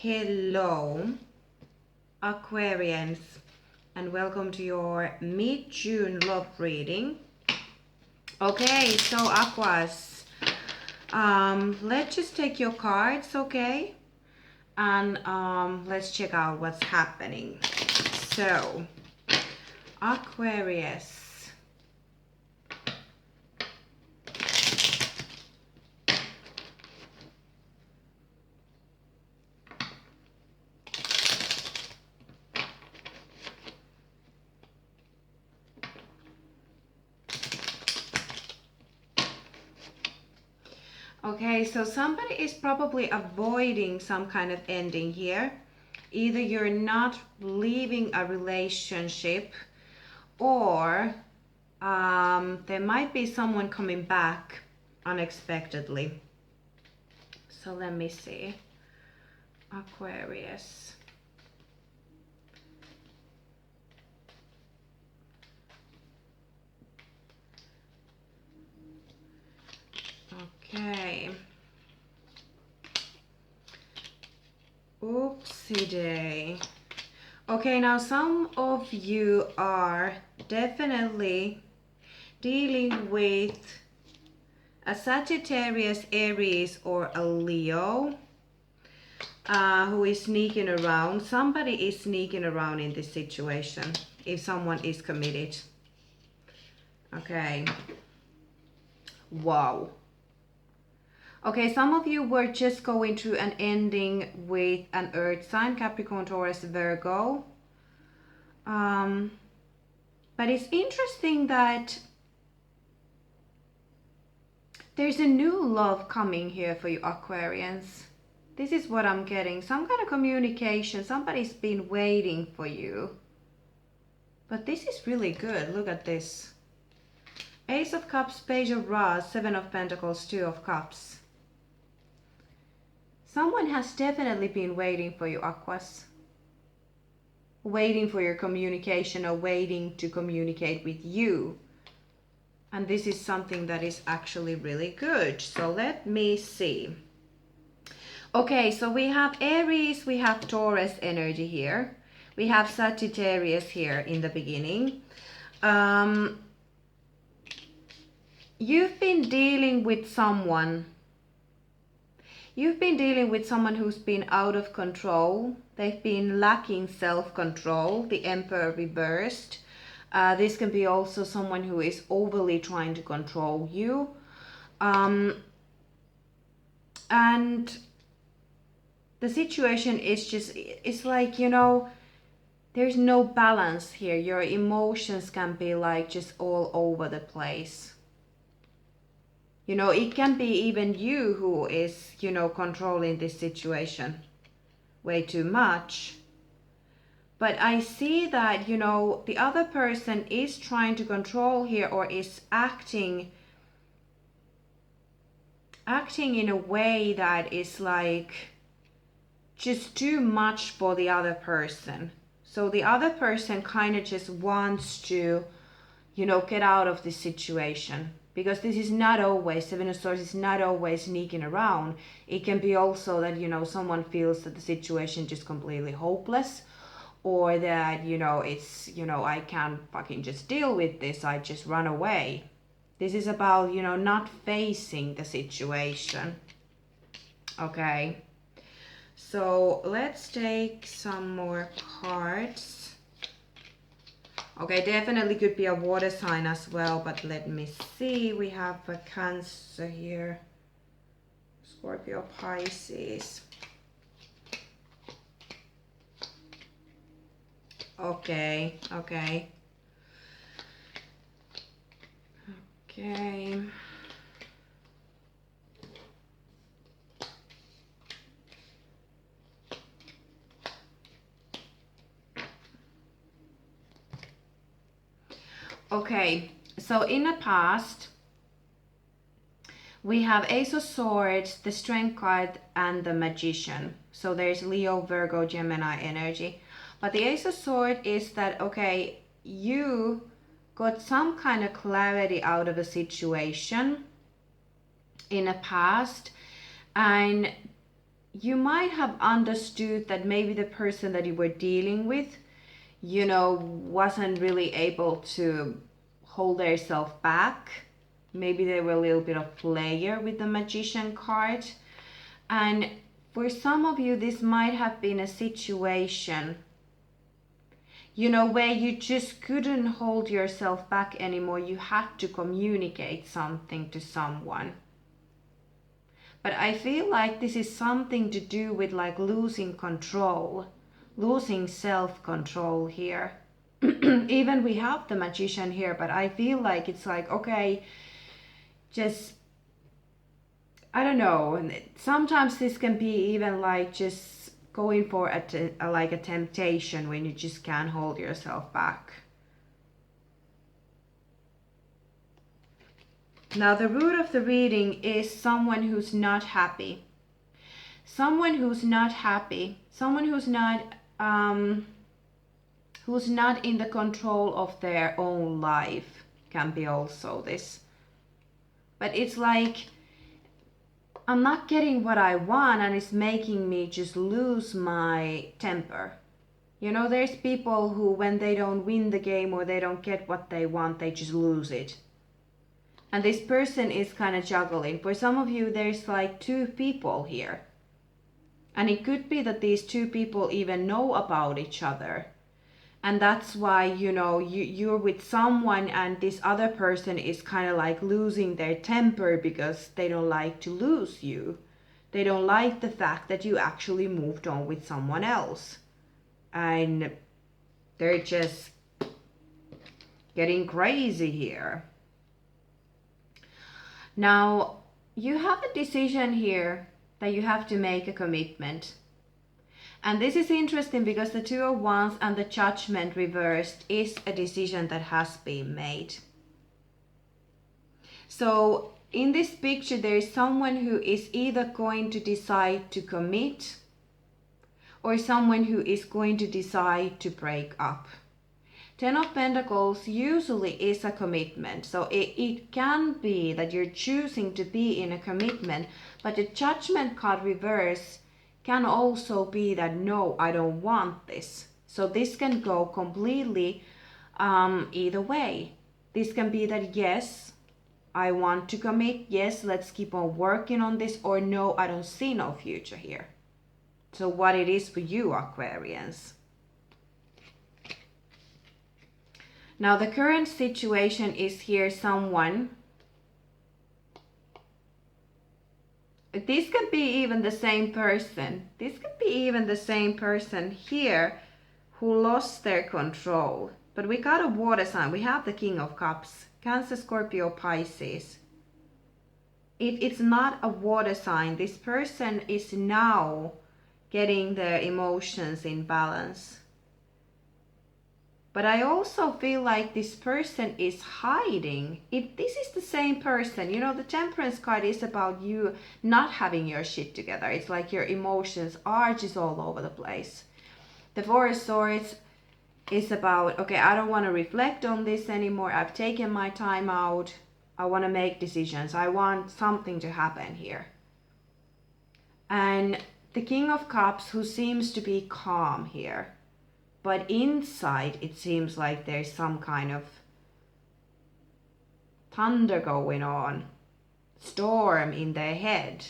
Hello, Aquarians, and welcome to your mid-June love reading. Okay, so Aquas, let's just take your cards, okay? And let's check out what's happening. So, Aquarius. Okay, so somebody is probably avoiding some kind of ending here. Either you're not leaving a relationship, or there might be someone coming back unexpectedly. So let me see. Aquarius. Okay. Oopsie day. Okay, now some of you are definitely dealing with a Sagittarius, Aries, or a Leo who is sneaking around. Somebody is sneaking around in this situation if someone is committed. Okay. Wow. Okay, some of you were just going through an ending with an earth sign, Capricorn, Taurus, Virgo. But it's interesting that there's a new love coming here for you, Aquarians. This is what I'm getting. Some kind of communication. Somebody's been waiting for you. But this is really good. Look at this. Ace of Cups, Page of Wands, Seven of Pentacles, Two of Cups. Someone has definitely been waiting for you, Aquas. Waiting for your communication or waiting to communicate with you. And this is something that is actually really good. So let me see. Okay, so we have Aries, we have Taurus energy here. We have Sagittarius here in the beginning. You've been dealing with someone. You've been dealing with someone who's been out of control. They've been lacking self-control, the Emperor reversed. This can be also someone who is overly trying to control you. And the situation is just, it's like, you know, there's no balance here. Your emotions can be like just all over the place. You know, it can be even you who is, you know, controlling this situation way too much. But I see that, you know, the other person is trying to control here, or is acting in a way that is like just too much for the other person. So the other person kind of just wants to, you know, get out of this situation. Because this is not always, Seven of Swords is not always sneaking around. It can be also that, you know, someone feels that the situation is just completely hopeless. Or that, you know, it's, you know, I can't fucking just deal with this. I just run away. This is about, you know, not facing the situation. Okay. So let's take some more cards. Okay, definitely could be a water sign as well, but let me see. We have a Cancer here. Scorpio, Pisces. Okay, okay. Okay. Okay, so in the past, we have Ace of Swords, the Strength card, and the Magician. So there's Leo, Virgo, Gemini energy. But the Ace of Swords is that, okay, you got some kind of clarity out of a situation in the past, and you might have understood that maybe the person that you were dealing with, you know, wasn't really able to hold themselves back. Maybe they were a little bit of player with the Magician card. And for some of you, this might have been a situation, you know, where you just couldn't hold yourself back anymore. You had to communicate something to someone. But I feel like this is something to do with like losing control, losing self-control here. Even we have the Magician here, but I feel like it's like, okay, just, I don't know. Sometimes this can be even like just going for like a temptation when you just can't hold yourself back. Now the root of the reading is someone who's not happy. Someone who's not happy. Someone who's not in the control of their own life can be also this. But it's like, I'm not getting what I want and it's making me just lose my temper. You know, there's people who, when they don't win the game or they don't get what they want, they just lose it. And this person is kind of juggling. For some of you, there's like two people here. And it could be that these two people even know about each other. And that's why, you know, you're with someone and this other person is kind of like losing their temper because they don't like to lose you. They don't like the fact that you actually moved on with someone else. And they're just getting crazy here. Now, you have a decision here that you have to make a commitment. And this is interesting because the Two of Wands and the Judgment reversed is a decision that has been made. So in this picture, there is someone who is either going to decide to commit or someone who is going to decide to break up. Ten of Pentacles usually is a commitment. So it can be that you're choosing to be in a commitment, but the Judgment card reverse can also be that, no, I don't want this. So this can go completely either way. This can be that, yes, I want to commit. Yes, let's keep on working on this. Or no, I don't see no future here. So what it is for you, Aquarians. Now the current situation is here someone. This could be even the same person. This could be even the same person here who lost their control. But we got a water sign. We have the King of Cups. Cancer, Scorpio, Pisces. If it's not a water sign, this person is now getting their emotions in balance. But I also feel like this person is hiding. If this is the same person, you know, the Temperance card is about you not having your shit together. It's like your emotions are just all over the place. The Four of Swords is about, okay, I don't want to reflect on this anymore. I've taken my time out. I want to make decisions. I want something to happen here. And the King of Cups, who seems to be calm here. But inside, it seems like there's some kind of thunder going on, storm in their head.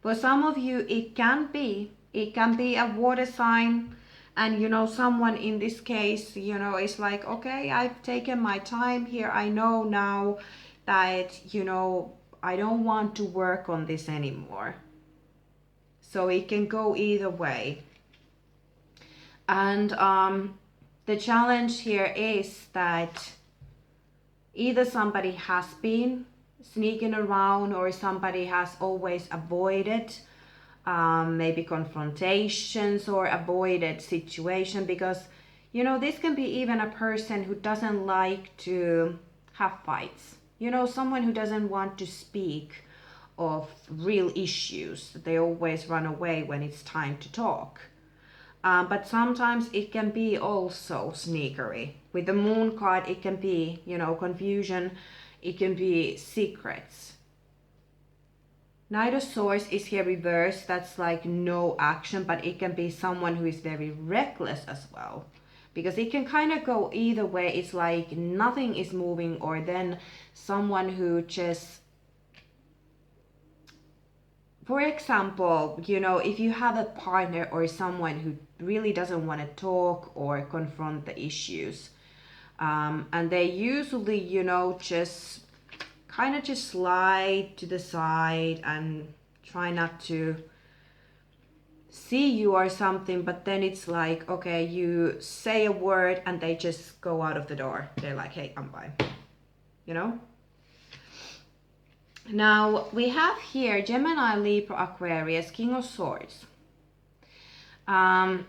For some of you, it can be a water sign. And, you know, someone in this case, you know, is like, okay, I've taken my time here. I know now that, you know, I don't want to work on this anymore. So it can go either way. And the challenge here is that either somebody has been sneaking around or somebody has always avoided maybe confrontations or avoided situation, because, you know, this can be even a person who doesn't like to have fights. You know, someone who doesn't want to speak of real issues. They always run away when it's time to talk. But sometimes it can be also sneakery. With the Moon card, it can be, you know, confusion. It can be secrets. Knight of Swords is here reversed. That's like no action, but it can be someone who is very reckless as well. Because it can kind of go either way. It's like nothing is moving, or then someone who just, for example, you know, if you have a partner or someone who really doesn't want to talk or confront the issues, and they usually, you know, just kind of just slide to the side and try not to see you or something, but then it's like, okay, you say a word and they just go out of the door. They're like, hey, I'm fine, you know? Now we have here Gemini, Libra, Aquarius, King of Swords. But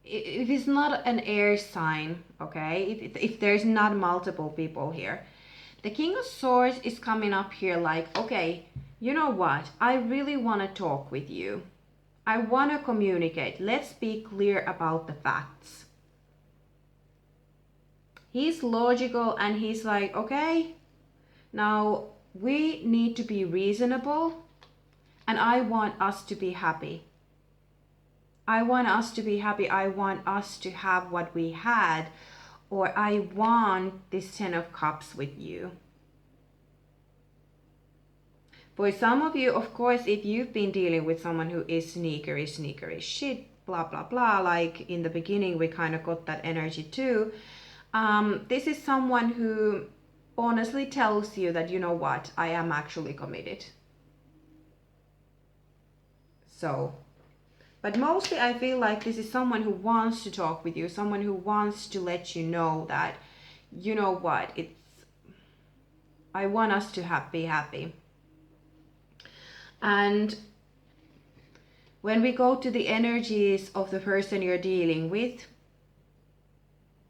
it is not an air sign, okay? If there's not multiple people here. The King of Swords is coming up here like, okay, you know what? I really want to talk with you. I want to communicate. Let's be clear about the facts. He's logical and he's like, okay, now we need to be reasonable and I want us to be happy. I want us to be happy. I want us to have what we had, or I want this 10 of Cups with you. For some of you, of course, if you've been dealing with someone who is sneakery shit, blah, blah, blah, like in the beginning, we kind of got that energy too. This is someone who honestly tells you that, you know what, I am actually committed. So, but mostly I feel like this is someone who wants to talk with you, someone who wants to let you know that, you know what, I want us to be happy. And when we go to the energies of the person you're dealing with,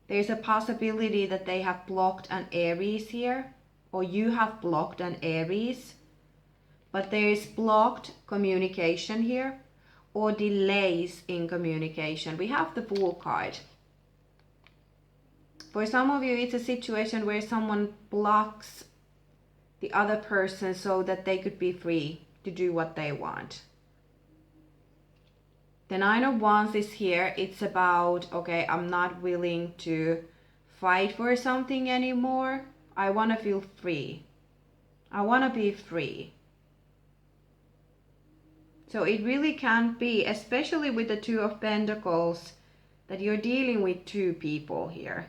there's a possibility that they have blocked an Aries here, or you have blocked an Aries, but there is blocked communication here, or delays in communication. We have the Fool card. For some of you, it's a situation where someone blocks the other person so that they could be free to do what they want. The Nine of Wands is here. It's about, okay, I'm not willing to fight for something anymore. I want to feel free. I want to be free. So it really can be, especially with the Two of Pentacles, that you're dealing with two people here.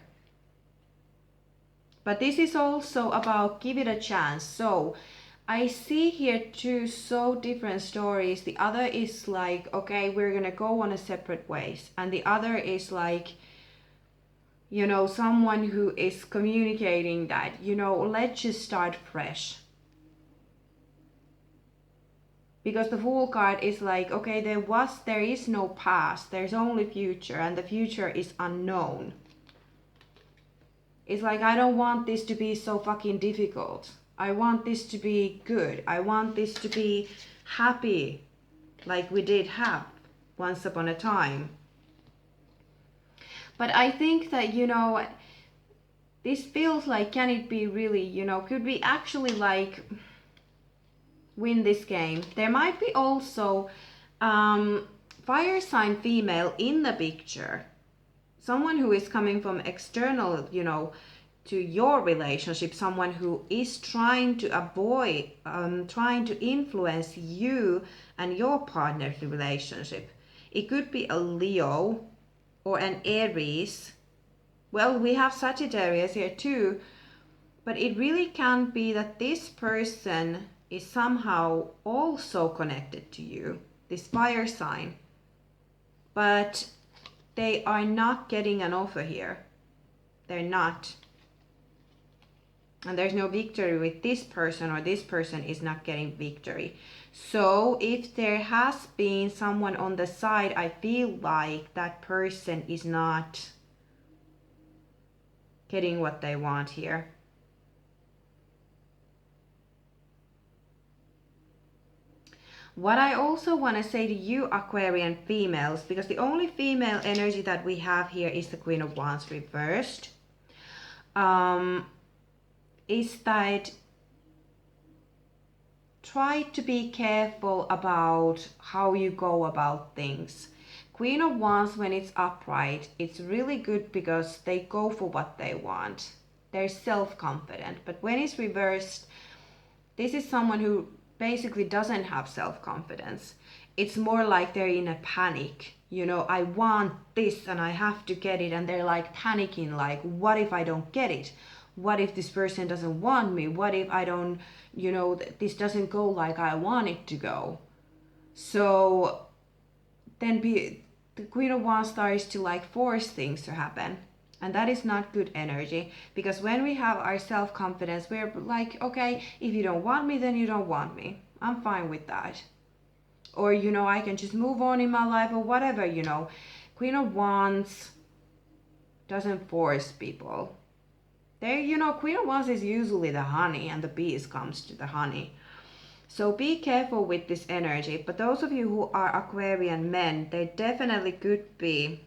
But this is also about give it a chance. So I see here two so different stories. The other is like, okay, we're gonna go on a separate ways. And the other is like, you know, someone who is communicating that, you know, let's just start fresh. Because the Fool card is like, okay, there is no past, there's only future, and the future is unknown. It's like, I don't want this to be so fucking difficult. I want this to be good. I want this to be happy, like we did have once upon a time. But I think that, you know, this feels like, can it be really, you know, could we actually like win this game? There might be also fire sign female in the picture. Someone who is coming from external, you know, to your relationship, someone who is trying to avoid, trying to influence you and your partner's relationship. It could be a Leo or an Aries. Well, we have Sagittarius here too, but it really can be that this person is somehow also connected to you, this fire sign, but they are not getting an offer here. They're not. And there's no victory with this person, or this person is not getting victory. So if there has been someone on the side, I feel like that person is not getting what they want here. What I also want to say to you Aquarian females, because the only female energy that we have here is the Queen of Wands reversed, is that try to be careful about how you go about things. Queen of Wands, when it's upright, it's really good because they go for what they want. They're self-confident. But when it's reversed, this is someone who basically doesn't have self-confidence. It's more like they're in a panic. You know, I want this and I have to get it. And they're like panicking, like, what if I don't get it? What if this person doesn't want me? What if I don't, you know, this doesn't go like I want it to go? So then the Queen of Wands starts to like force things to happen. And that is not good energy, because when we have our self-confidence, we're like, okay, if you don't want me, then you don't want me. I'm fine with that. Or, you know, I can just move on in my life or whatever, you know. Queen of Wands doesn't force people. You know, Queen of Wands is usually the honey, and the bees comes to the honey. So be careful with this energy. But those of you who are Aquarian men, they definitely could be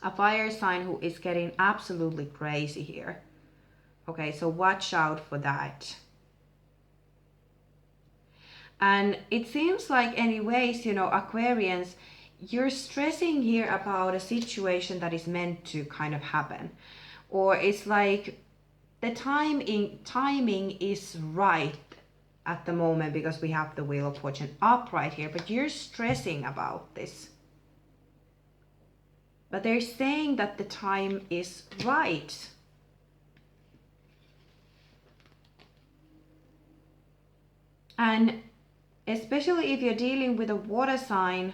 a fire sign who is getting absolutely crazy here. Okay, so watch out for that. And it seems like anyways, you know, Aquarians, you're stressing here about a situation that is meant to kind of happen. Or it's like the timing is right at the moment, because we have the Wheel of Fortune upright here, but you're stressing about this. But they're saying that the time is right. And especially if you're dealing with a water sign,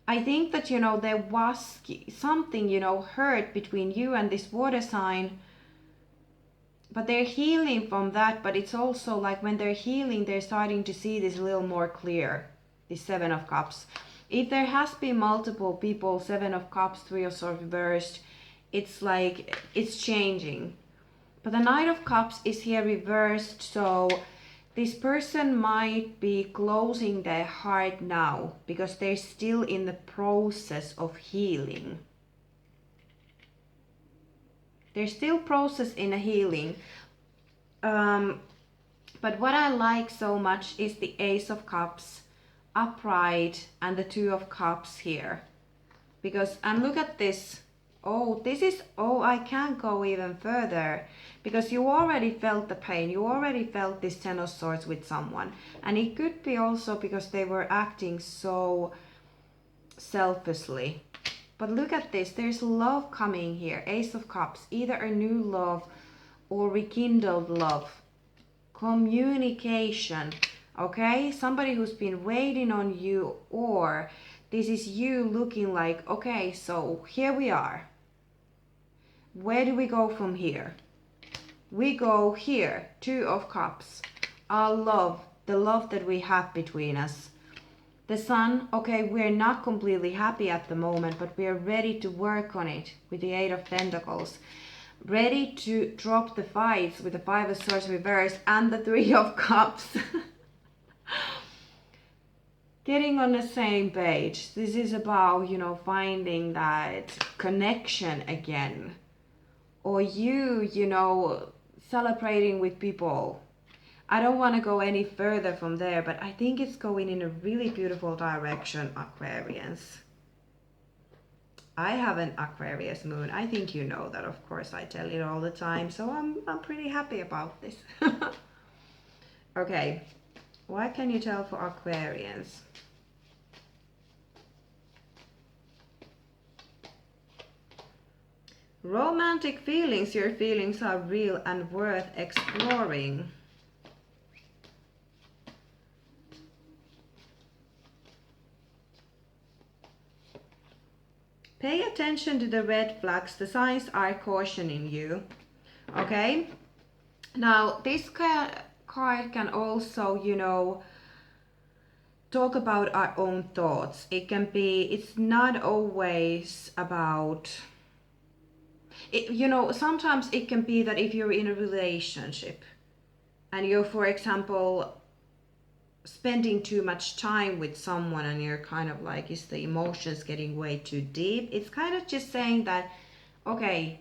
I think that, you know, there was something, you know, hurt between you and this water sign. But they're healing from that. But it's also like when they're healing, they're starting to see this a little more clear. The Seven of Cups. If there has been multiple people, Seven of Cups, Three of Swords reversed, it's like it's changing. But the Knight of Cups is here reversed, so this person might be closing their heart now because they're still in the process of healing. They're still process in a healing. But what I like so much is the Ace of Cups upright and the Two of Cups here. Because, and look at this. Oh, this is, oh, I can't go even further. Because you already felt the pain. You already felt this Ten of Swords with someone. And it could be also because they were acting so selfishly. But look at this. There's love coming here. Ace of Cups. Either a new love or rekindled love. Communication. Okay? Somebody who's been waiting on you, or this is you looking like, okay, so here we are. Where do we go from here? We go here. Two of Cups. Our love. The love that we have between us. The Sun. Okay, we're not completely happy at the moment, but we're ready to work on it with the Eight of Pentacles. Ready to drop the fights with the Five of Swords reversed and the Three of Cups. Getting on the same page. This is about, you know, finding that connection again. Or you know, celebrating with people. I don't want to go any further from there, but I think it's going in a really beautiful direction, Aquarians. I have an Aquarius moon. I think you know that, of course. I tell it all the time, so I'm pretty happy about this. Okay, what can you tell for Aquarians? Romantic feelings. Your feelings are real and worth exploring. Pay attention to the red flags. The signs are cautioning you. Okay? Now, this card can also, you know, talk about our own thoughts. It can be, it's not always about, you know, sometimes it can be that if you're in a relationship and you're, for example, spending too much time with someone and you're kind of like, is the emotions getting way too deep? It's kind of just saying that, okay,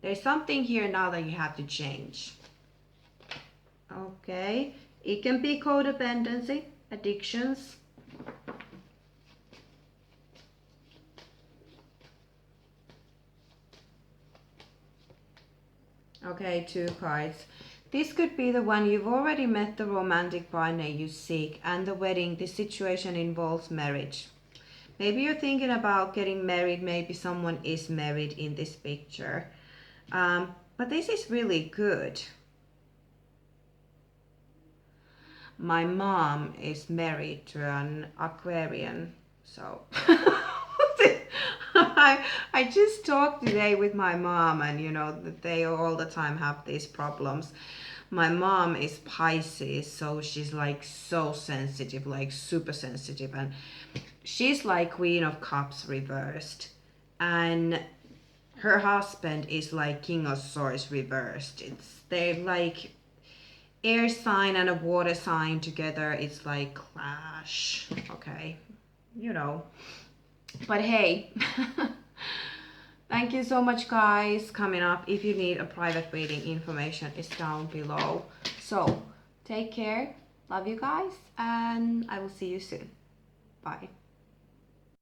there's something here now that you have to change. Okay, it can be codependency, addictions. Okay, 2 cards. This could be the one you've already met the romantic partner you seek, and the wedding. This situation involves marriage. Maybe you're thinking about getting married. Maybe someone is married in this picture. But this is really good. My mom is married to an Aquarian, so I just talked today with my mom, and you know that they all the time have these problems. My mom is Pisces, so she's like so sensitive, like super sensitive, and she's like Queen of Cups reversed, and her husband is like King of Swords reversed. They're like air sign and a water sign together. It's like clash. Okay, you know. But hey, thank you so much, guys. Coming up, if you need a private reading, information is down below. So take care. Love you guys, and I will see you soon. Bye.